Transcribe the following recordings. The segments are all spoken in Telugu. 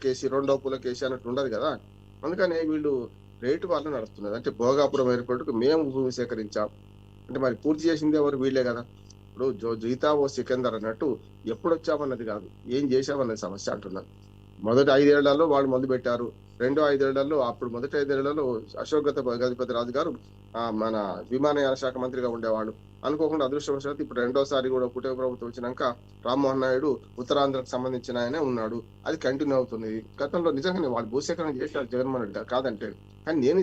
పులకేసి, రెండో పులకేసి అన్నట్టు ఉండదు కదా! అందుకనే వీళ్ళు రేటు వల్ల నడుస్తున్నది. అంటే భోగాపురం ఎయిర్‌పోర్ట్‌కి మేము భూమి సేకరించాం. అంటే మరి పూర్తి చేసింది ఎవరు? వీళ్ళే గదా! ఇప్పుడు జీతా ఓ సికందర్ అన్నట్టు ఎప్పుడొచ్చామన్నది గాదు. ఏం జేశామన్నది సమస్య అంటున్నాను. మొదటి 5 ఏళ్లలో వాళ్ళు మొదలుపెట్టారు. రెండో 5 ఏళ్లలో అప్పుడు మొదటి 5 ఏళ్లలో అశోక్ గజపతి రాజు గారు మన విమానయాన శాఖ మంత్రిగా ఉండేవాళ్ళు. అనుకోకుండా అదృష్టవశాత్తు ఇప్పుడు రెండోసారి గూడా కూటమి ప్రభుత్వం వచ్చినంక రామ్మోహన్ నాయుడు ఉత్తరాంధ్రకు సంబంధించిన ఆయనే ఉన్నాడు. అది కంటిన్యూ అవుతుంది. గతంలో నిజంగానే వాళ్ళు భూసేకరణ చేశారు జగన్మోహన్ రెడ్డి గారు కాదంటలేదు. కానీ నేను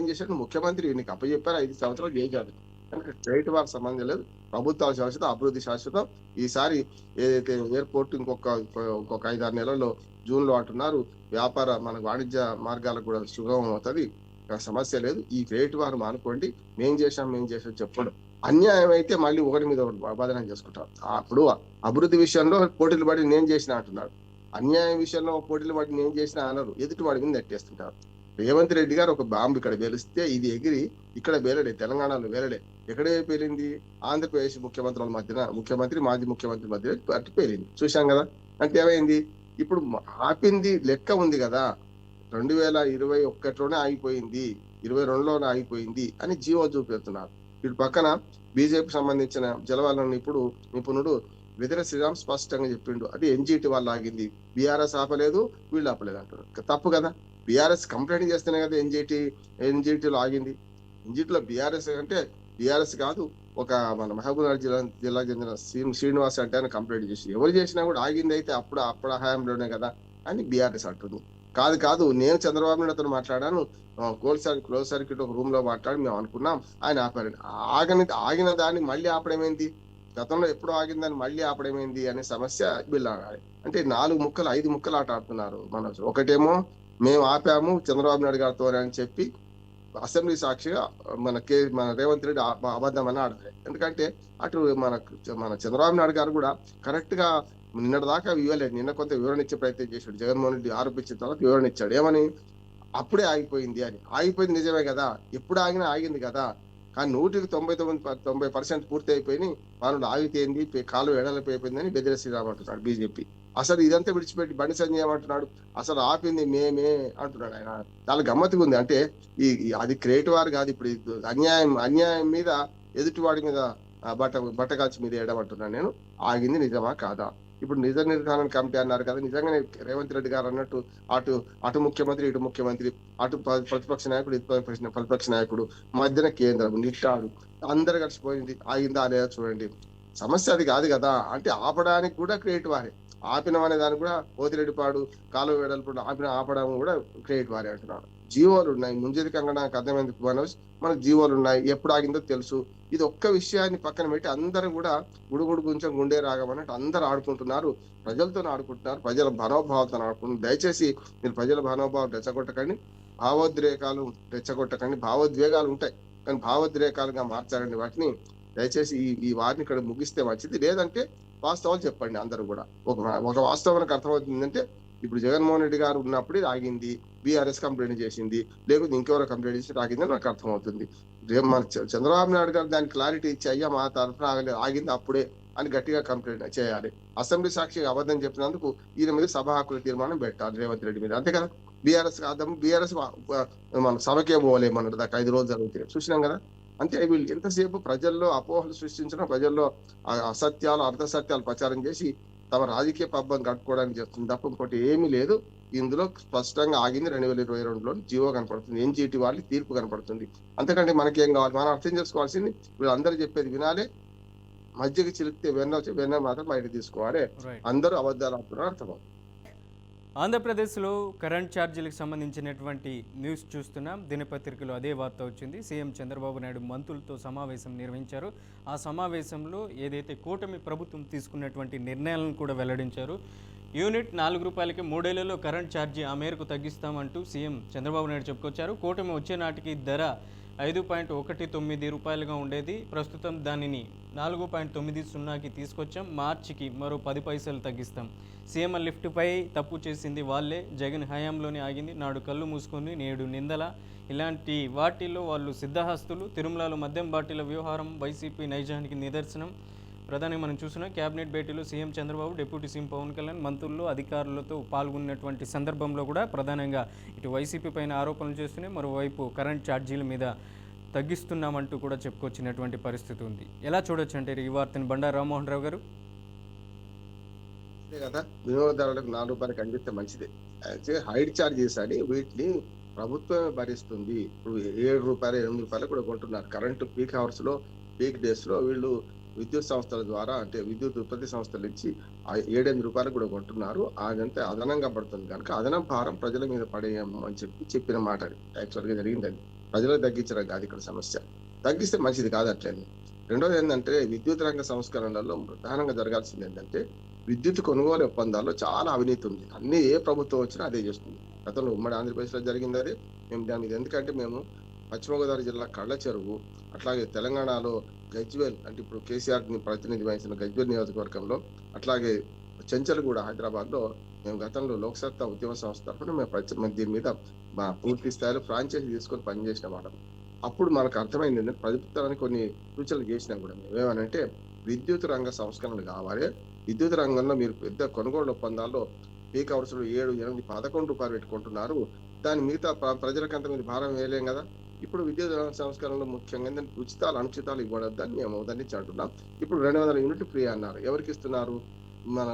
చేశాను ముఖ్యమంత్రి నీకు అప్పజెప్పారు 5 సంవత్సరాలు చేశారు. కనుక స్టేట్ వారికి సంబంధం లేదు. ప్రభుత్వాలు శాశ్వతం, అభివృద్ధి శాశ్వతం. ఈసారి ఏదైతే ఎయిర్‌పోర్ట్ ఇంకొక 5, 6 నెలల్లో జూన్‌లో అంటున్నారు. మన వాణిజ్య మార్గాలకు కూడా సుగమం అవుతది. సమస్య లేదు. ఈ క్రెడిట్ వారు మానుకోండి. మేము చేశాం చెప్పడం. అన్యాయం అయితే మళ్ళీ ఒకరి మీద ఒకటి బదనం చేసుకుంటారు. అప్పుడు అభివృద్ధి విషయంలో పోటీలు పడి నేను చేసినా అంటున్నాడు. అన్యాయం విషయంలో పోటీలు పడి నేను చేసినా అనరు. ఎదుటి వాడి మీద నెట్టేస్తుంటారు. రేవంత్ రెడ్డి గారు ఒక బాంబు ఇక్కడ పేలిస్తే ఇది ఎగిరి ఇక్కడ పేలడే, తెలంగాణలో పేలడే. ఎక్కడే పేలింది? ఆంధ్రప్రదేశ్ ముఖ్యమంత్రుల మధ్యన ముఖ్యమంత్రి, మాజీ ముఖ్యమంత్రి మధ్య అటు పేలింది. చూశాం కదా! అంటే ఏమైంది? ఇప్పుడు ఆపింది లెక్క ఉంది గదా! 2021లోనే ఆగిపోయింది. 22లోనే ఆగిపోయింది అని జీవో చూపెడుతున్నారు. ఇటు పక్కన బీజేపీకి సంబంధించిన జలవనరుల నిపుణుడు వెదిర శ్రీరామ్ స్పష్టంగా చెప్పిండు. అది ఎన్‌జీటీ వల్ల ఆగింది. బీఆర్ఎస్ ఆపలేదు, వీళ్ళు ఆపలేదు అంటున్నారు. తప్పు కదా! బీఆర్ఎస్ కంప్లెయింట్ చేస్తేనే కదా ఎన్‌జీటీలో ఆగింది. ఎన్‌జీటీలో బీఆర్ఎస్ అంటే బీఆర్ఎస్ కాదు. మన మహబూబ్‌నగర్ జిల్లాకు చెందిన శ్రీనివాస్ అంటే ఆయన కంప్లెయింట్ చేసి ఎవరు చేసినా కూడా ఆగిందయితే అప్పుడు హయాంలోనే కదా అని బీఆర్ఎస్ అంటుంది. కాదు నేను చంద్రబాబు నాయుడుతో మాట్లాడాను. క్లోజ్ సర్క్యూట్ ఒక రూమ్‌లో మాట్లాడి మేము అనుకున్నాం. ఆయన ఆపారండి. ఆగిన దాన్ని మళ్ళీ ఆపడమేంది? గతంలో ఎప్పుడో ఆగిందని మళ్ళీ ఆపడమేంది అనే సమస్య వీళ్ళు అంటే 4 ముక్కలు, 5 ముక్కలు ఆట ఆడుతున్నారు మనోజ్. ఒకటేమో మేము ఆపాము చంద్రబాబు నాయుడు గారితోనే అని చెప్పి అసెంబ్లీ సాక్షిగా మన రేవంత్ రెడ్డి అబద్ధం అని ఆడాలి. ఎందుకంటే అటు మన చంద్రబాబు నాయుడు గారు కూడా కరెక్ట్ గా నిన్నటి దాకా ఇవ్వలేదు. నిన్న కొంత వివరణ ఇచ్చే ప్రయత్నం చేశాడు. జగన్మోహన్ రెడ్డి ఆరోపించిన తర్వాత వివరణ ఇచ్చాడు. ఏమని? అప్పుడే ఆగిపోయింది అని. ఆగిపోయింది నిజమే కదా! ఎప్పుడు ఆగినా ఆగింది కదా! కానీ 100కి 90% పూర్తి అయిపోయినాయి. పనులు ఆగితేంది, కాలువ వెడల్పైపోయిందని బెదిరే శ్రీరామ్ అంటున్నాడు బీజేపీ. అసలు ఇదంతా విడిచిపెట్టి బండి సంజయ్ ఏమంటున్నాడు? అసలు ఆపింది మేమే అంటున్నాడు ఆయన. చాలా గమ్మత్తుగా ఉంది. అంటే అది క్రియేట్ వారు కాదు. ఇప్పుడు అన్యాయం మీద ఎదుటివాడి మీద బట్టగాల్చి మీద వేయడం అంటున్నాను నేను. ఆగింది నిజమా కాదా? ఇప్పుడు నిజ నిర్ధారణ కమిటీ అన్నారు కదా! నిజంగానే రేవంత్ రెడ్డి గారు అన్నట్టు అటు ముఖ్యమంత్రి, ఇటు ముఖ్యమంత్రి, అటు ప్రతిపక్ష నాయకుడు, ఇటు ప్రతిపక్ష నాయకుడు, మధ్యన కేంద్రం నిట్టాడు. అందరూ కలిసిపోయింది. ఆగిందా లేదా చూడండి. సమస్య అది కాదు కదా! అంటే ఆపడానికి కూడా క్రియేట్ వారే. ఆపినం అనే దానికి కూడా పోతిరెడ్డిపాడు, కాలువ వెడల్పు ఆపడం కూడా క్రియేట్ వారే అంటున్నారు. జీవోలు ఉన్నాయి. ముంజేది కంగడానికి అర్థమైంది మనోజ్. మనకు జీవోలు ఉన్నాయి. ఎప్పుడు ఆగిందో తెలుసు. ఇది ఒక్క విషయాన్ని పక్కన పెట్టి అందరూ కూడా గుడుగుడు కొంచెం గుండె రాగమన్నట్టు అందరూ ఆడుకుంటున్నారు. ప్రజలతో ఆడుకుంటున్నారు. ప్రజల మనోభావాలతో ఆడుకుంటున్నారు. దయచేసి మీరు ప్రజల మనోభావాలు రెచ్చగొట్టకండి. భావోద్రేకాలు రెచ్చగొట్టకండి. భావోద్వేగాలు ఉంటాయి. కానీ భావోద్రేకాలుగా మార్చారండి వాటిని. దయచేసి ఈ వారిని ఇక్కడ ముగిస్తే మంచిది. లేదంటే వాస్తవాలు చెప్పండి అందరూ కూడా. ఒక వాస్తవం మనకు అర్థమవుతుందంటే ఇప్పుడు జగన్మోహన్ రెడ్డి గారు ఉన్నప్పుడు ఇది ఆగింది. బీఆర్ఎస్ కంప్లైంట్ చేసింది. లేకపోతే ఇంకెవరో కంప్లైంట్ చేసి ఆగిందని నాకు అర్థమవుతుంది. మన చంద్రబాబు నాయుడు గారు దానికి క్లారిటీ ఇచ్చి అయ్యా మా తరఫున ఆగింది అప్పుడే అని గట్టిగా కంప్లైంట్ చేయాలి. అసెంబ్లీ సాక్షిగా అబద్ధం చెప్పినందుకు ఈయన మీద సభా హక్కుల తీర్మానం పెట్టాలి రేవంత్ రెడ్డి మీద. అంతే కదా! బీఆర్ఎస్ మన సభకే పోలేమన్నాడు. దాకా 5 రోజులు జరుగుతాయి చూసినాం కదా! అంటే వీళ్ళు ఎంతసేపు ప్రజల్లో అపోహలు సృష్టించడం, ప్రజల్లో అసత్యాలు, అర్ధసత్యాలు ప్రచారం చేసి తమ రాజకీయ పబ్బం కట్టుకోవడానికి చేస్తుంది తప్ప ఇంకోటి ఏమీ లేదు. ఇందులో స్పష్టంగా ఆగింది 2022లో జీవో కనపడుతుంది. ఎన్‌జీటీ వాళ్ళ తీర్పు కనపడుతుంది. అంతకంటే మనకేం కావాలి? మనం అర్థం చేసుకోవాల్సింది వీళ్ళందరూ చెప్పేది వినాలి. మధ్యకి చిలికితే వెన్న మాత్రం బయట తీసుకోవాలి. అందరూ అబద్ధాలు ఆడుతున్నారు అర్థమవుతుంది. ఆంధ్రప్రదేశ్లో కరెంట్ ఛార్జీలకు సంబంధించినటువంటి న్యూస్ చూస్తున్నాం. దినపత్రికలో అదే వార్త వచ్చింది. సీఎం చంద్రబాబు నాయుడు మంత్రులతో సమావేశం నిర్వహించారు. ఆ సమావేశంలో ఏదైతే కూటమి ప్రభుత్వం తీసుకున్నటువంటి నిర్ణయాలను కూడా వెల్లడించారు. యూనిట్ 4 రూపాయలకి 3 ఏళ్లలో కరెంట్ ఛార్జీ ఆ మేరకు తగ్గిస్తామంటూ సీఎం చంద్రబాబు నాయుడు చెప్పుకొచ్చారు. కూటమి వచ్చే నాటికి ధర 5.19 రూపాయలుగా ఉండేది. ప్రస్తుతం దానిని 4.90కి తీసుకొచ్చాం. మార్చికి మరో 10 పైసలు తగ్గిస్తాం. సీఎం లిఫ్ట్పై తప్పు చేసింది వాళ్ళే. జగన్ హయాంలోనే ఆగింది. నాడు కళ్ళు మూసుకొని నేడు నిందల. ఇలాంటి వాటిల్లో వాళ్ళు సిద్ధహస్తులు. తిరుమలలో మద్యం బాటిల వ్యవహారం వైసీపీ నైజానికి నిదర్శనం. ప్రధానంగా మనం చూస్తున్నాం క్యాబినెట్ భేటీలో CM Chandrababu, deputy CM Pawan Kalyan, మంత్రులు, అధికారులతో పాల్గొన్నటువంటి సందర్భంలో కూడా ప్రధానంగా ఇటు వైసీపీ పైన ఆరోపణలు చేస్తూనే మరోవైపు కరెంట్ ఛార్జీల మీద తగ్గిస్తున్నామంటూ కూడా చెప్పుకొచ్చినటువంటి పరిస్థితి ఉంది. ఎలా చూడొచ్చు అంటే ఈ వార్తని బండారు రామ్మోహన్ రావు గారు? అంతే కదా, వినియోగదారులకు ₹4 అందిస్తే మంచిదే. అయితే హైడ్ ఛార్జెస్ అని వీటిని ప్రభుత్వమే భరిస్తుంది. ఇప్పుడు ₹7, ₹8 కూడా కొంటున్నారు. కరెంటు పీక్ అవర్స్ లో, పీక్ డేస్ లో వీళ్ళు విద్యుత్ సంస్థల ద్వారా, అంటే విద్యుత్ ఉత్పత్తి సంస్థల నుంచి ₹7, కూడా కొంటున్నారు. అదంతా అదనంగా పడుతుంది కనుక అదనం భారం ప్రజల మీద పడేయము అని చెప్పిన మాట అది. యాక్చువల్ గా జరిగిందని ప్రజలకు తగ్గించడం కాదు ఇక్కడ సమస్య. తగ్గిస్తే మంచిది కాదు అట్లని. రెండోది ఏంటంటే విద్యుత్ రంగ సంస్కరణలలో ప్రధానంగా జరగాల్సింది ఏంటంటే విద్యుత్ కొనుగోలు ఒప్పందాల్లో చాలా అవినీతి ఉంది. అన్ని ఏ ప్రభుత్వం వచ్చినా అదే చేస్తుంది. గతంలో ఉమ్మడి ఆంధ్రప్రదేశ్ లో జరిగింది అదే. మేము దాని మీద ఎందుకంటే మేము పశ్చిమ గోదావరి జిల్లా కళ్ళ చెరువు, అట్లాగే తెలంగాణలో గజ్వేల్, అంటే ఇప్పుడు కేసీఆర్ ని ప్రతినిధి వహించిన గజ్వేల్ నియోజకవర్గంలో, అట్లాగే చెంచల్గూడ హైదరాబాద్ లో మేము గతంలో లోక్సత్తా ఉద్యమ సంస్థ తరఫున మేము దీని మీద మా పూర్తి స్థాయిలో ఫ్రాంచైజీ తీసుకొని పనిచేసిన వాళ్ళం. అప్పుడు మనకు అర్థమైంది ఏంటంటే ప్రభుత్వానికి కొన్ని సూచనలు చేసినాం కూడా. మేము ఏమనంటే విద్యుత్ రంగ సంస్కరణలు కావాలి. విద్యుత్ రంగంలో మీరు పెద్ద కొనుగోలు ఒప్పందాల్లో పీక్ అవర్స్ లో ₹7, ₹8, ₹11 పెట్టుకుంటున్నారు. దాని మిగతా ప్రజలకంత మీద భారం వేయలేం కదా. ఇప్పుడు విద్యుత్ రంగ సంస్కరణలో ముఖ్యంగా ఏంటంటే ఉచితాలు, అనుచితాలు ఇవ్వడద్దని మేము దాన్ని అంటున్నాం. ఇప్పుడు 200 యూనిట్లు ఫ్రీ అన్నారు. ఎవరికి ఇస్తున్నారు? మన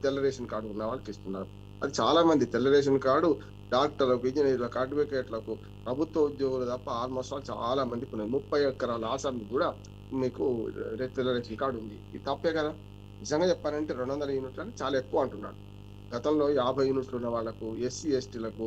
తెల్ల రేషన్ కార్డు ఉన్న వాళ్ళకి ఇస్తున్నారు. అది చాలా మంది తెల్ల రేషన్ కార్డు డాక్టర్లకు, ఇంజనీర్లకు, అడ్వకేట్లకు, ప్రభుత్వ ఉద్యోగులు తప్ప ఆల్మోస్ట్ చాలా మందికి ఉన్నాయి. 30 ఎకరాల ఆసామి కూడా మీకు తెల్ల రేషన్ కార్డు ఉంది. ఇది తప్పే కదా. నిజంగా చెప్పాలంటే 200 యూనిట్లు అని చాలా ఎక్కువ అంటున్నాడు. గతంలో 50 యూనిట్లు ఉన్న వాళ్ళకు, ఎస్సీ ఎస్టీలకు,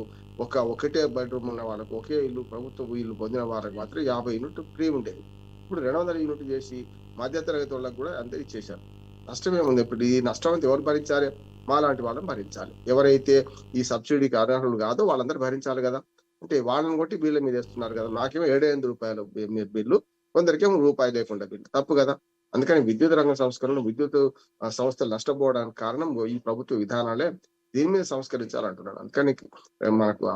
ఒకటే బెడ్రూమ్ ఉన్న వాళ్ళకు, ఒకే ఇల్లు, ప్రభుత్వ ఇల్లు పొందిన వాళ్ళకి మాత్రం 50 యూనిట్లు ఫ్రీ ఉండేది. ఇప్పుడు 200 యూనిట్లు చేసి మధ్యతరగతి వాళ్ళకి కూడా అంతే ఇచ్చేశారు. నష్టం ఏముంది? ఇప్పుడు ఈ నష్టం అంతా ఎవరు భరించాలి? మాలాంటి వాళ్ళని భరించాలి. ఎవరైతే ఈ సబ్సిడీకి అర్హులు కాదో వాళ్ళందరూ భరించాలి కదా. అంటే వాళ్ళని కొట్టి వీళ్ళ మీద వేస్తున్నారు కదా. నాకేమో ₹7 బిల్లు, కొందరికేమో రూపాయి లేకుండా బిల్లు. తప్పు కదా. అందుకని విద్యుత్ రంగ సంస్కరణలు, విద్యుత్ సంస్థలు నష్టపోవడానికి కారణం ఈ ప్రభుత్వ విధానాలే. దీని మీద సంస్కరించాలంటున్నాడు. అందుకని మనకు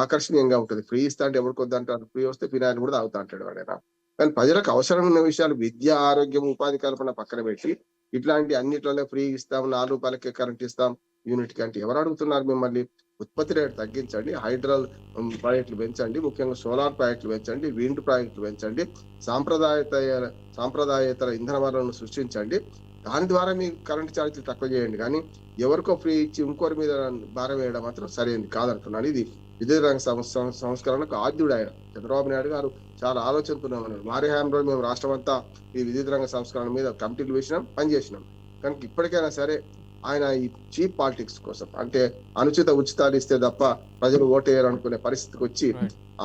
ఆకర్షణీయంగా ఉంటుంది. ఫ్రీ ఇస్తా అంటే ఎవరికి వద్దంటారు? ఫ్రీ వస్తే ఫినాయిల్ కూడా తాగుతా అంటాడు వాడైనా. కానీ ప్రజలకు అవసరం ఉన్న విషయాలు విద్య, ఆరోగ్యం, ఉపాధి కల్పన పక్కన పెట్టి ఇట్లాంటి అన్నిట్లలో ఫ్రీ ఇస్తాం, ₹4 కరెంట్ ఇస్తాం యూనిట్ కి అంటే ఎవరు అడుగుతున్నారు మిమ్మల్ని? ఉత్పత్తి రేటు తగ్గించండి, హైడ్రల్ ప్రాజెక్టులు పెంచండి, ముఖ్యంగా సోలార్ ప్రాజెక్టులు పెంచండి, విండ్ ప్రాజెక్టులు పెంచండి, సాంప్రదాయేతర ఇంధన వనరులను సృష్టించండి. దాని ద్వారా మీ కరెంట్ ఛార్జీలు తక్కువ చేయండి. కానీ ఎవరికో ఫ్రీ ఇచ్చి ఇంకోరి మీద భారం వేయడం మాత్రం సరైనది కాదంటున్నాను. ఇది విద్యుత్ రంగ సంస్కరణకు ఆద్యుడు ఆయన. చంద్రబాబు నాయుడు గారు చాలా ఆలోచనతున్నామన్నారు. వారి హయాంలో మేము రాష్ట్రం అంతా ఈ విద్యుత్ రంగ సంస్కరణ మీద కమిటీలు వేసినాం, పనిచేసినాం. కనుక ఇప్పటికైనా సరే ఆయన ఈ చీప్ పాలిటిక్స్ కోసం, అంటే అనుచిత ఉచితాలు ఇస్తే తప్ప ప్రజలు ఓటేయరు అనుకునే పరిస్థితికి వచ్చి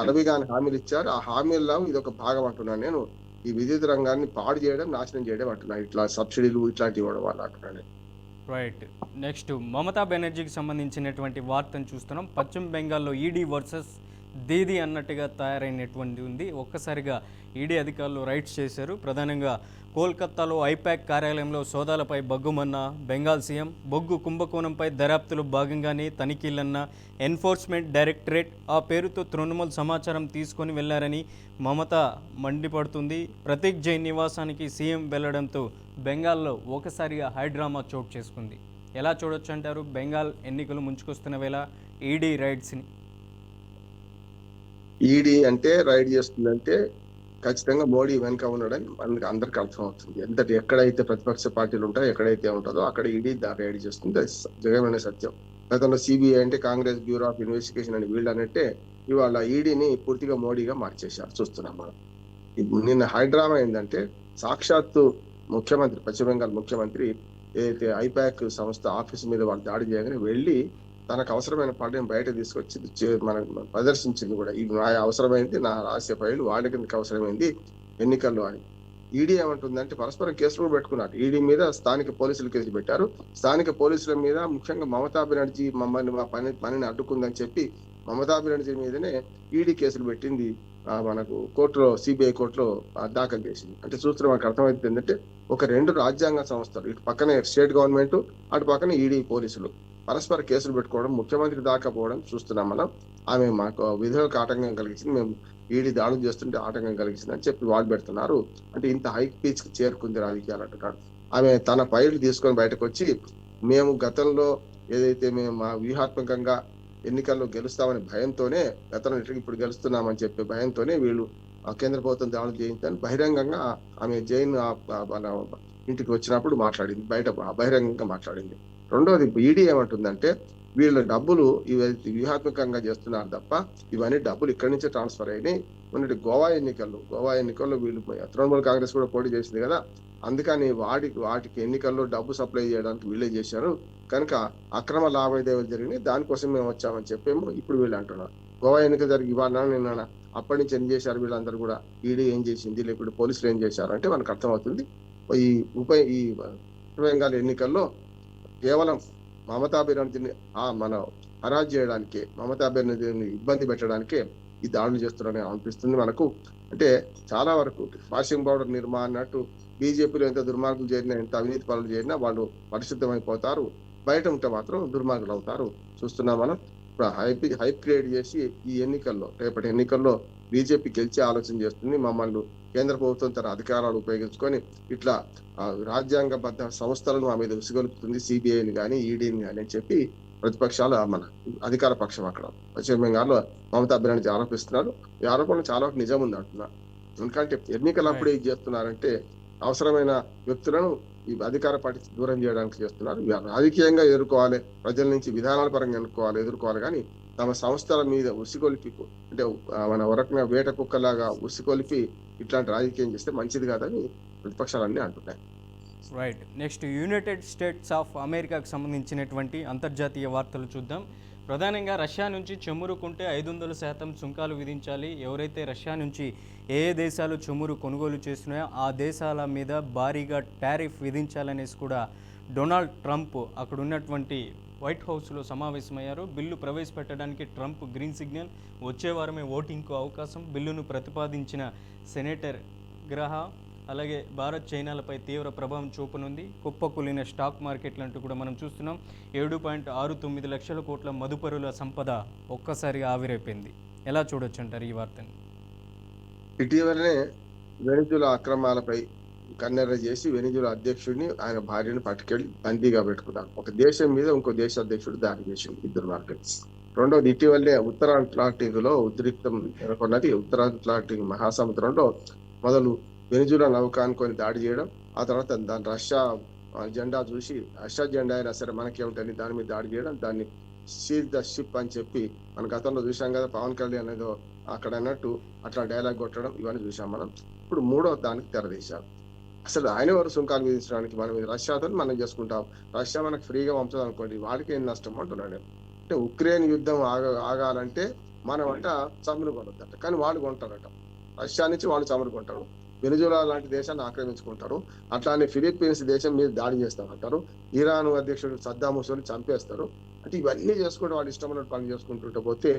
అడవిగాని హామీలు ఇచ్చారు. ఆ హామీల్లో ఇది ఒక భాగం అంటున్నాను నేను. ఈ విద్యుత్ రంగాన్ని పాడు చేయడం, నాశనం చేయడం అంటున్నాను. ఇట్లా సబ్సిడీలు ఇట్లాంటివి ఇవ్వడం వల్ల అంటున్నాను. రైట్. నెక్స్ట్ మమతా బెనర్జీకి సంబంధించినటువంటి వార్తను చూస్తున్నాం. పశ్చిమ బెంగాల్లో ఈడీ వర్సెస్ దీదీ అన్నట్టుగా తయారైనటువంటి ఉంది. ఒక్కసారిగా ఈడీ అధికారులు రైడ్స్ చేశారు. ప్రధానంగా కోల్కతాలో ఐపాక్ కార్యాలయంలో సోదాలపై బగ్గుమన్న బెంగాల్ సీఎం. బొగ్గు కుంభకోణంపై దర్యాప్తులో భాగంగానే తనిఖీలన్న ఎన్ఫోర్స్మెంట్ డైరెక్టరేట్. ఆ పేరుతో తృణమూల్ సమాచారం తీసుకొని వెళ్లారని మమత మండిపడుతుంది. ప్రతీక్ జైన్ నివాసానికి సీఎం వెళ్లడంతో బెంగాల్లో ఒకసారిగా హైడ్రామా చోటు చేసుకుంది. ఎలా చూడొచ్చు అంటారు బెంగాల్ ఎన్నికలు ముంచుకొస్తున్న వేళ ఈడీ రైడ్స్ని? ఈడీ అంటే రైడ్ చేస్తుందంటే ఖచ్చితంగా మోడీ వెనుక ఉన్నాడని మనకి అందరికి అర్థం అవుతుంది. ఎక్కడైతే ప్రతిపక్ష పార్టీలు ఉంటాయో, ఎక్కడైతే ఉంటుందో అక్కడ ఈడీ రైడ్ చేస్తుంది. అది జగమైన సత్యం. గతంలో సిబిఐ అంటే కాంగ్రెస్ బ్యూరో ఆఫ్ ఇన్వెస్టిగేషన్ అని వీళ్ళు అన్నట్టే ఇవాళ ఈడీని పూర్తిగా మోడీగా మార్చేశారు. చూస్తున్నాం మనం. నిన్న హైడ్రామా ఏంటంటే సాక్షాత్తు ముఖ్యమంత్రి, పశ్చిమ బెంగాల్ ముఖ్యమంత్రి ఏదైతే ఐపాక్ సంస్థ ఆఫీస్ మీద వాళ్ళు దాడి చేయగానే వెళ్ళి తనకు అవసరమైన పార్టీని బయట తీసుకొచ్చి మనకు ప్రదర్శించింది కూడా. ఇది నా అవసరమైంది, నా రహస్య ఫైలు వాళ్ళకి అవసరమైంది ఎన్నికల్లో అని. ఈడీ ఏమంటుందంటే పరస్పరం కేసులు పెట్టుకున్నారు. ఈడీ మీద స్థానిక పోలీసులు కేసులు పెట్టారు. స్థానిక పోలీసుల మీద ముఖ్యంగా మమతా బెనర్జీ మమ్మల్ని మా పనిని అడ్డుకుందని చెప్పి మమతా బెనర్జీ మీదనే ఈడీ కేసులు పెట్టింది. మనకు కోర్టులో, సిబిఐ కోర్టులో దాఖలు చేసింది. అంటే చూస్తున్న మనకు అర్థమైంది ఏంటంటే ఒక 2 రాజ్యాంగ సంస్థలు, ఇటు పక్కనే స్టేట్ గవర్నమెంట్, అటు పక్కన ఈడీ పోలీసులు పరస్పర కేసులు పెట్టుకోవడం, ముఖ్యమంత్రి దాకా పోవడం చూస్తున్నాం మనం. ఆమె మాకు విధులకు ఆటంకం కలిగించింది. మేము ఈడీ దాడులు చేస్తుంటే ఆటంకం కలిగించిందని చెప్పి వాడు పెడుతున్నారు. అంటే ఇంత హై పీచ్ కి చేరుకుంది రాజకీయాలు అంటున్నాడు. ఆమె తన ఫైల్ తీసుకొని బయటకు వచ్చి, మేము గతంలో ఏదైతే మేము మా వ్యూహాత్మకంగా ఎన్నికల్లో గెలుస్తామని భయంతోనే, గతంలో ఇప్పుడు గెలుస్తున్నామని చెప్పే భయంతోనే వీళ్ళు కేంద్ర ప్రభుత్వం దాడులు చేయించని బహిరంగంగా ఆమె జైన్ మన ఇంటికి వచ్చినప్పుడు మాట్లాడింది. బయట బహిరంగంగా మాట్లాడింది. రెండోది ఈడీ ఏమంటుందంటే, వీళ్ళ డబ్బులు ఇవైతే వ్యూహాత్మకంగా చేస్తున్నారు తప్ప ఇవన్నీ డబ్బులు ఇక్కడి నుంచే ట్రాన్స్ఫర్ అయినాయి. మొన్నటి గోవా ఎన్నికల్లో వీళ్ళు తృణమూల్ కాంగ్రెస్ కూడా పోటీ చేసింది కదా, అందుకని వాటికి ఎన్నికల్లో డబ్బు సప్లై చేయడానికి వీళ్ళే చేశారు, కనుక అక్రమ లావాదేవీలు జరిగినాయి, దానికోసం మేము వచ్చామని చెప్పేమో ఇప్పుడు వీళ్ళు అంటున్నారు. గోవా ఎన్నిక జరిగి ఇవాళ నిన్న అప్పటి నుంచి ఏం చేశారు వీళ్ళందరూ కూడా, ఈడీ ఏం చేసింది, లేకపోతే పోలీసులు ఏం చేశారు అంటే మనకు అర్థమవుతుంది. ఈ ఈ బెంగాల్ ఎన్నికల్లో కేవలం మమతా బెనర్జీని మన హరాజ్ చేయడానికే, మమతా బెనర్జీని ఇబ్బంది పెట్టడానికే ఈ దాడులు చేస్తున్నారని అనిపిస్తుంది మనకు. అంటే చాలా వరకు వాషింగ్ పౌడర్ నిర్మా అన్నట్టు బీజేపీలో ఎంత దుర్మార్గులు చేరినా, ఎంత అవినీతి పనులు చేరినా వాళ్ళు పరిశుద్ధమైపోతారు, బయట ఉంటే మాత్రం దుర్మార్గులు అవుతారు. చూస్తున్నాం మనం. ఇప్పుడు హైప్ క్రియేట్ చేసి ఈ ఎన్నికల్లో, రేపటి ఎన్నికల్లో బీజేపీ గెలిచే ఆలోచన చేస్తుంది. మమ్మల్ని కేంద్ర ప్రభుత్వం తన అధికారాలు ఉపయోగించుకొని ఇట్లా రాజ్యాంగబద్ధ సంస్థలను మా మీద ఉసిగొలుపుతుంది, సిబిఐని కానీ ఈడీని కానీ అని చెప్పి ప్రతిపక్షాలు మన అధికార పక్షం అక్కడ పశ్చిమ బెంగాల్లో మమతా బెనర్జీ ఆరోపిస్తున్నారు. ఈ ఆరోపణలు చాలా వరకు నిజం ఉంది అంటున్నారు. ఎందుకంటే ఎన్నికలు అప్పుడే ఇది చేస్తున్నారంటే అవసరమైన వ్యక్తులను ఈ అధికార పార్టీ దూరం చేయడానికి చేస్తున్నారు. రాజకీయంగా ఎదుర్కోవాలి, ప్రజల నుంచి విధానాల పరంగా ఎదుర్కోవాలి కానీ తమ సంస్థల మీద ఉసిగొలిపి, అంటే మన వరకున వేట కుక్కలాగా ఉసిగొలిపి ఇట్లాంటి రాజకీయం చేస్తే మంచిది కాదని ప్రతిపక్షాలన్నీ అంటున్నాయి. Right. Next United states of అమెరికాకు సంబంధించినటువంటి అంతర్జాతీయ వార్తలు చూద్దాం. ప్రధానంగా రష్యా నుంచి చమురుకుంటే 500% సుంకాలు విధించాలి. ఎవరైతే రష్యా నుంచి ఏ దేశాలు చమురు కొనుగోలు చేస్తున్నాయో ఆ దేశాల మీద భారీగా టారిఫ్ విధించాలనేసి కూడా డొనాల్డ్ ట్రంప్ అక్కడ ఉన్నటువంటి వైట్ హౌస్లో సమావేశమయ్యారు. బిల్లు ప్రవేశపెట్టడానికి ట్రంప్ గ్రీన్ సిగ్నల్, వచ్చే వారమే ఓటింగ్కు అవకాశం. బిల్లును ప్రతిపాదించిన సెనేటర్ గ్రహ అలాగే భారత్ చైనాలపై తీవ్ర ప్రభావం చూపనుంది. కుప్పకూలిన స్టాక్ మార్కెట్లు అంటూ కూడా మనం చూస్తున్నాం. 7.69 లక్షల కోట్ల మదుపరుల సంపద ఒక్కసారిగా ఆవిరైపోయింది. ఎలా చూడొచ్చు అంటారు ఈ వార్తని? ఇటీవలనే వెనిజులా అక్రమాలపై కన్నెర్ర చేసి వెనిజులా అధ్యక్షుడిని ఆయన భార్యను పట్టుకెళ్లి బందీగా పెట్టుకున్నారు. ఒక దేశం మీద ఇంకో దేశ అధ్యక్షుడు దాడి చేసింది, ఇద్దరు మార్కెట్స్. రెండోది ఇటీవలనే ఉత్తర అట్లాంటిక్ లో ఉద్రిక్తం నెలకొన్నది. ఉత్తర అట్లాంటిక్ మహాసముద్రంలో మొదలు వెనిజులా నౌక అనుకొని దాడి చేయడం, ఆ తర్వాత దాని రష్యా జెండా చూసి రష్యా జెండా అయినా సరే మనకేమిటని దాని మీద దాడి చేయడం, దాన్ని సీజ్ ద షిప్ అని చెప్పి మన గతంలో చూసాం కదా, పవన్ కళ్యాణ్ ఏదో అక్కడ అన్నట్టు అట్లా డైలాగ్ కొట్టడం, ఇవన్నీ చూసాం మనం. ఇప్పుడు మూడో దానికి తెరదీశారు. అసలు ఆయన ఎవరు సుంకాలు విధించడానికి? మనం రష్యాతో మనం చేసుకుంటాం, రష్యా మనకు ఫ్రీగా పంపుతుంది అనుకోండి, వాడికి ఏం నష్టం అంటున్నాడు. అంటే ఉక్రెయిన్ యుద్ధం ఆగాలంటే మనం అంట చమురు కొనొద్దట, కానీ వాళ్ళు కొంటారట. రష్యా నుంచి వాళ్ళు చమురు కొంటారు, వెనిజులా లాంటి దేశాన్ని ఆక్రమించుకుంటారు, అట్లానే ఫిలిప్పీన్స్ దేశం మీద దాడి చేస్తామంటారు, ఇరాన్ అధ్యక్షుడు సద్దాం హుసేన్ చంపేస్తారు. అంటే ఇవన్నీ చేసుకుంటూ వాళ్ళు ఇష్టమైన పని చేసుకుంటుంటే పోతే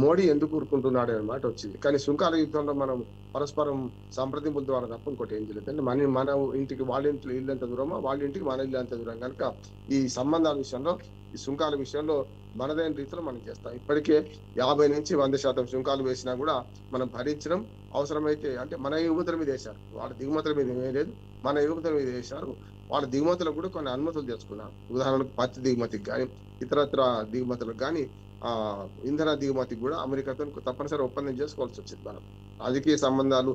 మోడీ ఎందుకు ఊరుకుంటున్నాడు అన్నమాట వచ్చింది. కానీ సుంకాల యుద్ధంలో మనం పరస్పరం సంప్రదింపుల ద్వారా తప్ప ఇంకోటి ఏం చేయలేదు. అంటే మన ఇంటికి వాళ్ళ ఇంట్లో ఇల్లు ఎంత దూరమో వాళ్ళ ఇంటికి మన ఇల్లు ఎంత దూరం, కనుక ఈ సంబంధాల విషయంలో, ఈ సుంకాల విషయంలో మనదైన రీతిలో మనం చేస్తాం. ఇప్పటికే 50 నుంచి 100% సుంకాలు వేసినా కూడా మనం భరించడం, అవసరమైతే అంటే మన ఎగుమతుల మీద వేశారు, వాళ్ళ దిగుమతుల మీద ఏమీ లేదు, మన ఎగుమతుల మీద వేశారు. వాళ్ళ దిగుమతులకు కూడా కొన్ని అనుమతులు తెచ్చుకున్నారు. ఉదాహరణకు పత్తి దిగుమతికి కానీ, ఇతరత్ర దిగుమతులకు కానీ, ఇంధన దిగుమతికి కూడా అమెరికాతో తప్పనిసరి ఒప్పందం చేసుకోవాల్సి వచ్చింది. మనం రాజకీయ సంబంధాలు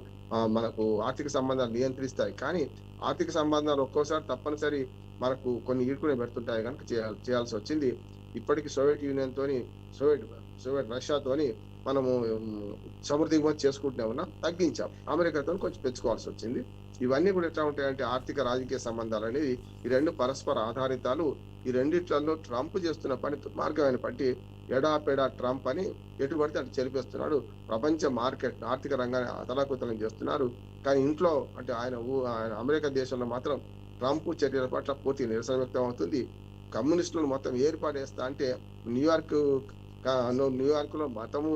మనకు ఆర్థిక సంబంధాలు నియంత్రిస్తాయి, కానీ ఆర్థిక సంబంధాలు ఒక్కోసారి తప్పనిసరి మనకు కొన్ని ఈడుకునే పెడుతుంటాయి కనుక చేయాల్సి వచ్చింది. ఇప్పటికీ సోవియట్ యూనియన్ తోని, సోవియట్ రష్యాతోని మనము చమురు దిగుమతి చేసుకుంటూనే ఉన్నాం, తగ్గించాం. అమెరికాతో కొంచెం పెంచుకోవాల్సి వచ్చింది. ఇవన్నీ కూడా ఎట్లా ఉంటాయంటే ఆర్థిక రాజకీయ సంబంధాలు అనేది ఈ రెండు పరస్పర ఆధారితాలు. ఈ రెండిట్లలో ట్రంప్ చేస్తున్న పని దుర్మార్గమైన పట్టి, ఎడాపెడా ట్రంప్ అని ఎటు పడితే అటు చెరిపేస్తున్నాడు. ప్రపంచ మార్కెట్ ఆర్థిక రంగాన్ని అతలాకుతలం చేస్తున్నారు. కానీ ఇంట్లో అంటే ఆయన అమెరికా దేశంలో మాత్రం ట్రంప్ చర్యల పట్ల పూర్తి నిరసన వ్యక్తం అవుతుంది. కమ్యూనిస్టులను మొత్తం ఏర్పాటేస్తా అంటే న్యూయార్క్ లో మతము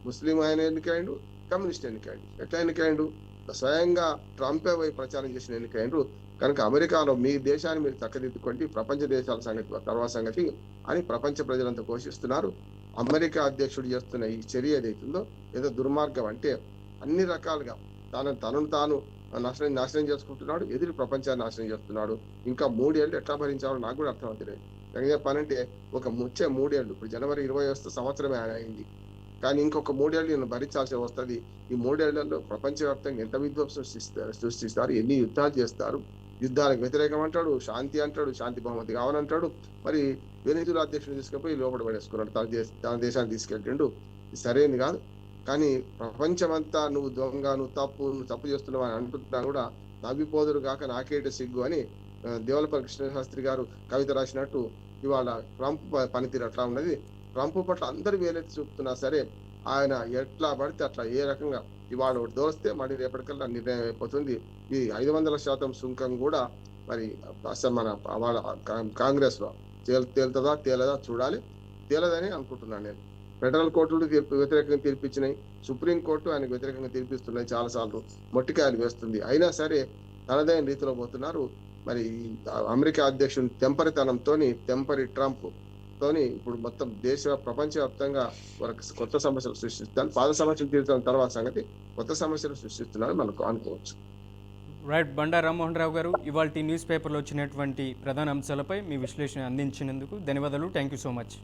ముస్లిం ఆయన ఎన్నికైండు, కమ్యూనిస్ట్ ఎన్నికైండు. ఎట్లా ఎన్నికైండు? స్వయంగా ట్రంపే పోయి ప్రచారం చేసిన ఎన్నికైండు. కనుక అమెరికాలో మీ దేశాన్ని మీరు చక్కదిద్దుకోండి, ప్రపంచ దేశాల సంగతి తర్వాత సంగతి అని ప్రపంచ ప్రజలంతా ఘోషిస్తున్నారు. అమెరికా అధ్యక్షుడు చేస్తున్న ఈ చర్య ఏదైతుందో ఏదో దుర్మార్గం. అంటే అన్ని రకాలుగా తనను తాను నాశనం చేసుకుంటున్నాడు, ఎదురు ప్రపంచాన్ని నాశనం చేస్తున్నాడు. ఇంకా 3 ఏళ్ళు ఎట్లా భరించాలో నాకు కూడా అర్థం అవుతలేదు. నిజంగా చెప్పాలంటే వచ్చే 3 ఏళ్ళు, ఇప్పుడు జనవరి 20 వస్తే సంవత్సరమే అయింది, కానీ ఇంకొక 3 ఏళ్ళు నేను భరించాల్సి వస్తుంది. ఈ 3 ఏళ్లలో ప్రపంచవ్యాప్తంగా ఎంత విధ్వంసం సృష్టిస్తారు, ఎన్ని యుద్ధాలు చేస్తారు. యుద్ధాలకు వ్యతిరేకం అంటాడు, శాంతి అంటాడు, శాంతి బహుమతి కావాలంటాడు. మరి వెనిజులా అధ్యక్షుడు తీసుకుపోయి లోపల పడేసుకున్నాడు, తన దేశాన్ని తీసుకెళ్ళిండు. ఇది సరైనది కాదు. కానీ ప్రపంచమంతా నువ్వు దొంగ, నువ్వు తప్పు చేస్తున్నావు అని అంటున్నా కూడా నవ్విపోదురు కాక నాకేట సిగ్గు అని దేవులపల్లి కృష్ణశాస్త్రి గారు కవిత రాసినట్టు ఇవాళ ట్రంప్ పనితీరు అట్లా ఉన్నది. ట్రంప్ పట్ల అందరు వేలెత్తి చూపుతున్నా సరే ఆయన ఎట్లా పడితే అట్లా ఏ రకంగా ఇవాళ ఒకటి దోస్తే మళ్ళీ రేపటికల్లా నిర్ణయం అయిపోతుంది. ఈ 500% సుంకం కూడా మరి అసలు మన వాళ్ళ కాంగ్రెస్ లో తేలుతుందా తేలదా చూడాలి. తేలదని అనుకుంటున్నాను నేను. ఫెడరల్ కోర్టులు వ్యతిరేకంగా తీర్పిచ్చినాయి, సుప్రీంకోర్టు ఆయనకు వ్యతిరేకంగా తీర్పిస్తున్నాయి, చాలా సార్లు మొట్టికాయలు వేస్తుంది. అయినా సరే తనదైన రీతిలో పోతున్నారు. మరి అమెరికా అధ్యక్షుని టెంపరీ ట్రంప్ తోని ఇప్పుడు మొత్తం ప్రపంచవ్యాప్తంగా వారికి కొత్త సమస్యలు సృష్టిస్తారు. పాత సమస్యలు తీర్చిన తర్వాత సంగతి కొత్త సమస్యలు సృష్టిస్తున్నారు మనకు అనుకోవచ్చు. రైట్. బండా రామ్మోహన్ రావు గారు, ఇవాళ న్యూస్ పేపర్లో వచ్చినటువంటి ప్రధాన అంశాలపై మీ విశ్లేషణ అందించినందుకు ధన్యవాదాలు. Thank you so much.